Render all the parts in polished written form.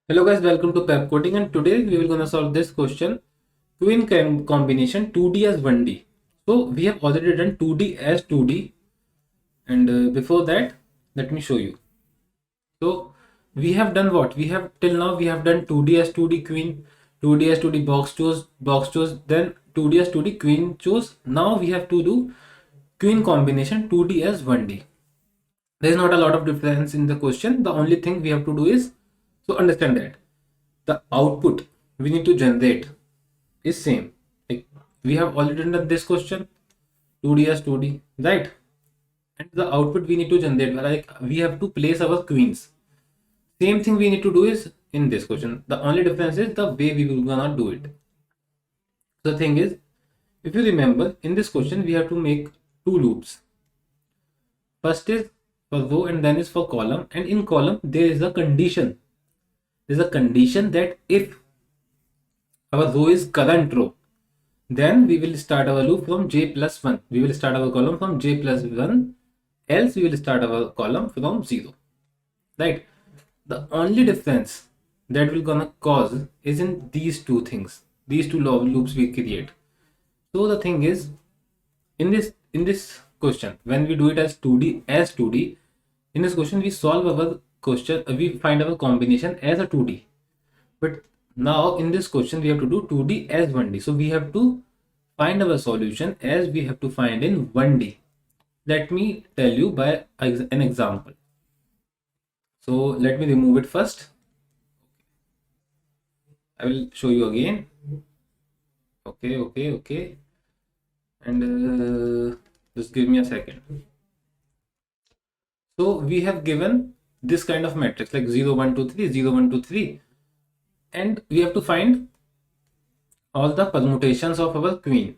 Hello guys, welcome to Pepcoding, and today we will gonna solve this question: twin combination 2D as 1D. So we have already done 2D as 2D, and before that, let me show you. So we have done what? We have till now we have done 2D as 2D queen, 2D as 2D box chose, then 2D as 2D queen chose. Now we have to do queen combination 2D as 1D. There is not a lot of difference in the question. The only thing we have to do is to understand that the output we need to generate is same. Like we have already done this question 2D as 2D, right? And the output we need to generate, like we have to place our queens. Same thing we need to do is in this question. The only difference is the way we will gonna do it. The thing is, if you remember, in this question we have to make two loops. First is for row and then is for column, and in column there is a condition. There is a condition that if our row is current row, then we will start our loop from j plus 1. We will start our column from j plus 1, else we will start our column from 0. Right? The only difference that will gonna cause is in these two things. These two loops we create. So the thing is, in this question, when we do it as 2D, in this question we solve our question, we find our combination as a 2D. But now in this question we have to do 2D as 1D. So we have to find our solution as we have to find in 1D. Let me tell you by an example. So let me remove it first. I will show you again. Okay. And just give me a second. So we have given this kind of matrix like 0, 1, 2, 3, 0, 1, 2, 3. And we have to find all the permutations of our queen.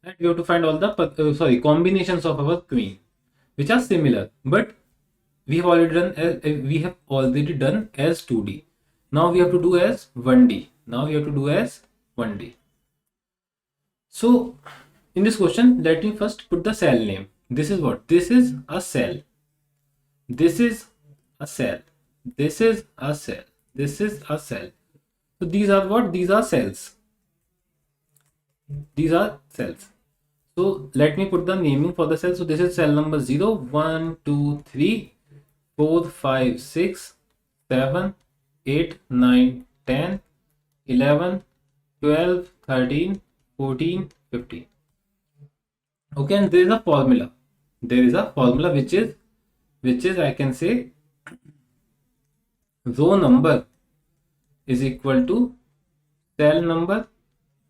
Right? We have to find all the combinations of our queen, which are similar, but we have already done as 2D. Now we have to do as 1D. So in this question, let me first put the cell name. This is what? This is a cell. This is a cell. This is a cell. This is a cell. So these are what? These are cells. These are cells. So let me put the naming for the cell. So this is cell number 0, 1, 2, 3, 4, 5, 6, 7, 8, 9, 10, 11, 12, 13, 14, 15. Okay, and there is a formula. There is a formula which is I can say row number is equal to cell number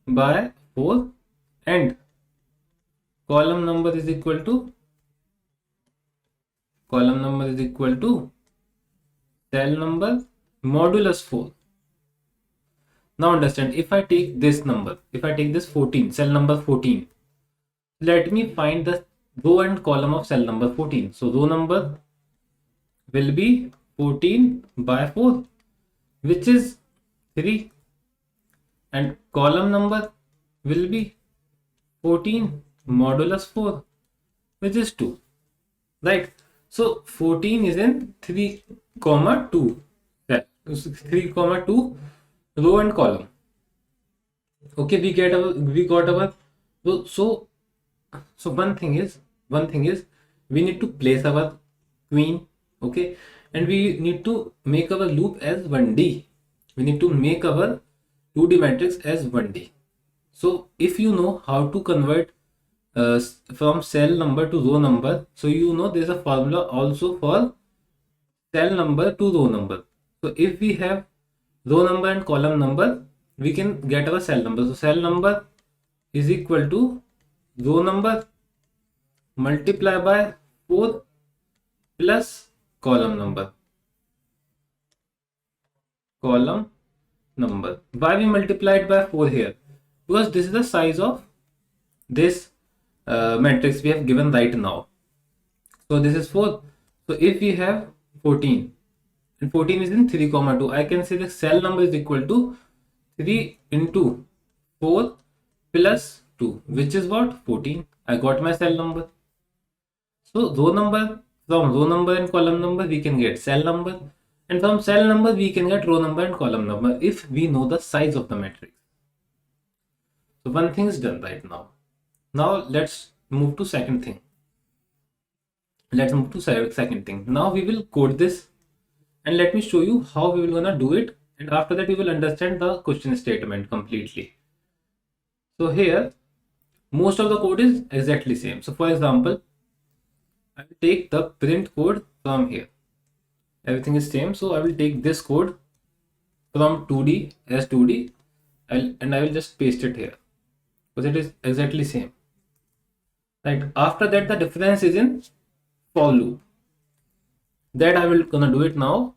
by 4 and column number is equal to cell number modulus 4. Now understand, if I take this number, if I take this 14, cell number 14, let me find the row and column of cell number 14. So row number will be 14 by 4, which is 3, and column number will be 14 modulus 4, which is 2. Right? So 14 is in 3, 2. 3, 2 row and column. Okay, we got our so one thing is we need to place our queen. Okay, and we need to make our loop as 1D. We need to make our 2D matrix as 1D. So if you know how to convert from cell number to row number, so you know there's a formula also for cell number to row number. So if we have row number and column number, we can get our cell number. So cell number is equal to row number multiply by 4 plus column number. Why we multiplied by 4 here? Because this is the size of this matrix we have given right now. So this is 4. So if we have 14 and 14 is in 3, 2, I can say the cell number is equal to 3 into 4 plus 2, which is what? 14. I got my cell number. So row number, from row number and column number we can get cell number, And from cell number, we can get row number and column number if we know the size of the matrix. So one thing is done right now. Now let's move to second thing. Now we will code this, and let me show you how we will gonna do it. And after that, we will understand the question statement completely. So here, most of the code is exactly same. So for example, I will take the print code from here. Everything is same. So I will take this code from 2D as 2D, and I will just paste it here because it is exactly same. Right. After that, the difference is in for loop. That I will gonna do it now.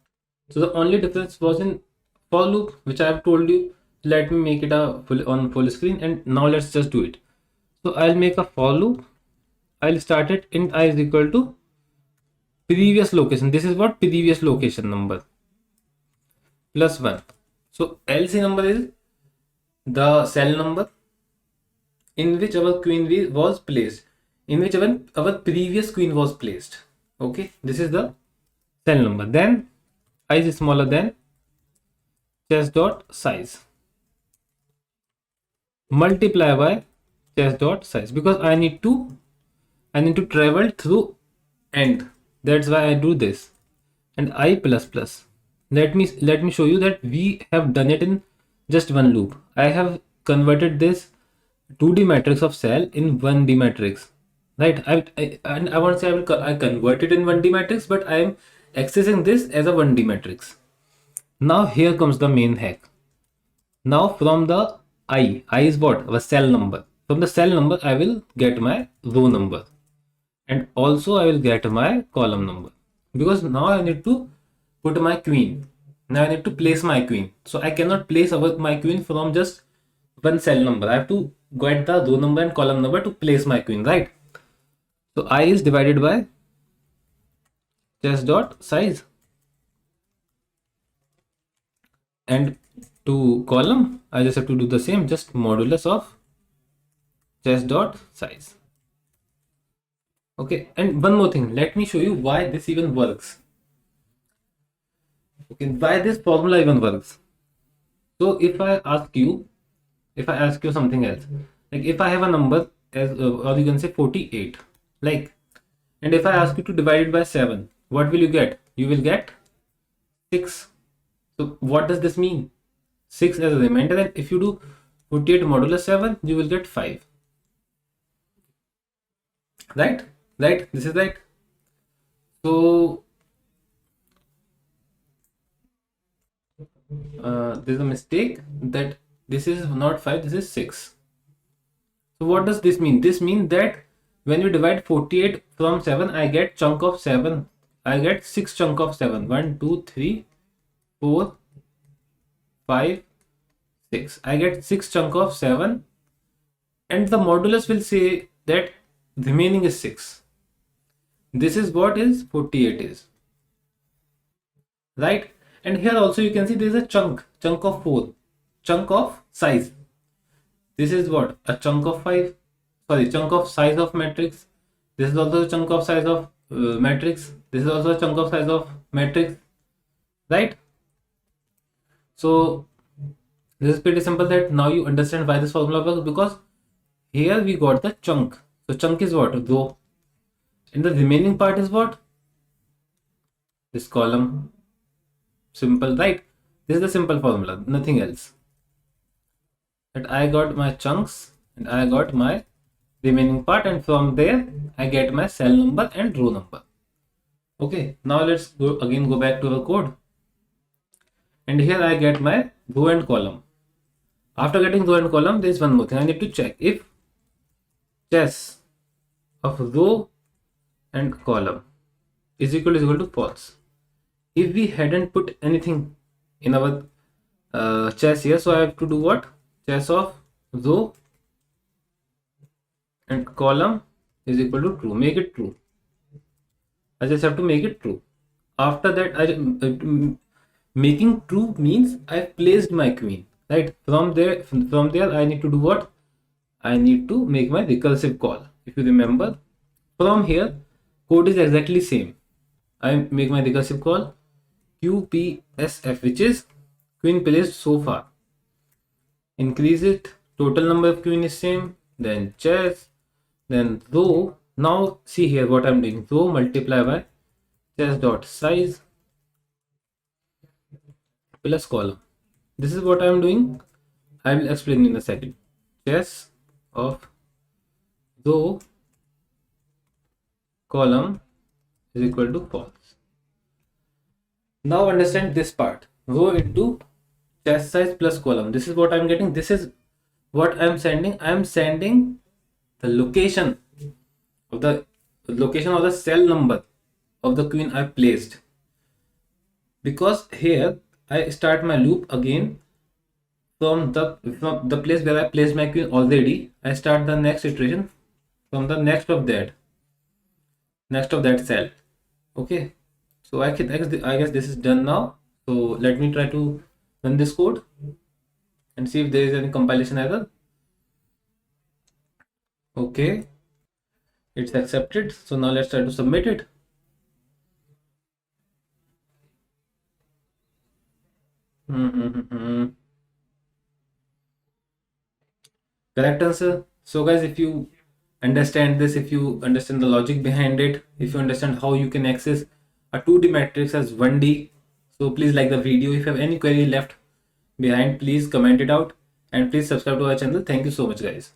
So the only difference was in for loop, which I have told you. Let me make it on full screen, and now let's just do it. So I'll make a for loop. I'll start it int I is equal to previous location. This is what previous location number plus 1. So LC number is the cell number in which our queen was placed, in which our previous queen was placed. Okay, this is the cell number. Then I is smaller than chess dot size multiply by chess dot size, because I need to travel through end. That's why I do this. And I plus plus. Let me show you that we have done it in just one loop. I have converted this 2D matrix of cell in 1D matrix. Right? I won't say I convert it in 1D matrix, but I am accessing this as a 1D matrix. Now here comes the main hack. Now from the I is what? Our cell number. From the cell number, I will get my row number. And also I will get my column number, because now I need to put my queen. Now I need to place my queen. So I cannot place my queen from just one cell number. I have to get the row number and column number to place my queen, right? So I is divided by chess dot size, and to column I just have to do the same, just modulus of chess dot size. Okay, and one more thing, let me show you why this even works. Okay, why this formula even works. So if I ask you something else, like if I have a number as or you can say 48, like, and if I ask you to divide it by 7, what will you get? You will get 6. So what does this mean? 6 as a remainder, and if you do 48 modulus 7, you will get 5. Right? This is right. So there's a mistake that this is not 5, this is 6. So what does this mean? This means that when you divide 48 from 7, I get chunk of 7. I get 6 chunk of 7. 1, 2, 3, 4, 5, 6. I get 6 chunk of 7, and the modulus will say that remaining is 6. This is what is 48 is. Right? And here also you can see there is a chunk of 4, chunk of size. This is what? A chunk of 5. Sorry, chunk of size of matrix. This is also a chunk of size of matrix. This is also a chunk of size of matrix. Right? So this is pretty simple, that now you understand why this formula works, because here we got the chunk. So chunk is what? Row. And the remaining part is what? This column. Simple, right? This is the simple formula, nothing else. That I got my chunks and I got my remaining part, and from there I get my cell number and row number. Okay, now let's go back to the code. And here I get my row and column. After getting row and column, there is one more thing I need to check. If chess of row and column is equal to false. If we hadn't put anything in our chess here, so I have to do what? Chess of row and column is equal to true. Make it true. I just have to make it true. After that, making true means I placed my queen. Right? From there I need to do what? I need to make my recursive call. If you remember, from here code is exactly same. I make my recursive call QPSF, which is queen placed so far. Increase it, total number of queen is same, then chess, then row. Now see here what I'm doing, row multiply by chess dot size plus column. This is what I'm doing. I will explain in a second. Chess of row column is equal to false. Now understand this part. Row into chess size plus column. This is what I'm getting. This is what I'm sending. I'm sending the location of the cell number of the queen I placed. Because here I start my loop again from the place where I placed my queen already. I start the next iteration from the next of that cell. Okay, so I guess this is done now. So let me try to run this code and see if there is any compilation error. Okay, it's accepted. So now let's try to submit it. Correct answer. So guys, if you understand this, if you understand the logic behind it, if you understand how you can access a 2D matrix as 1D, so please like the video. If you have any query left behind, please comment it out, and please subscribe to our channel. Thank you so much guys.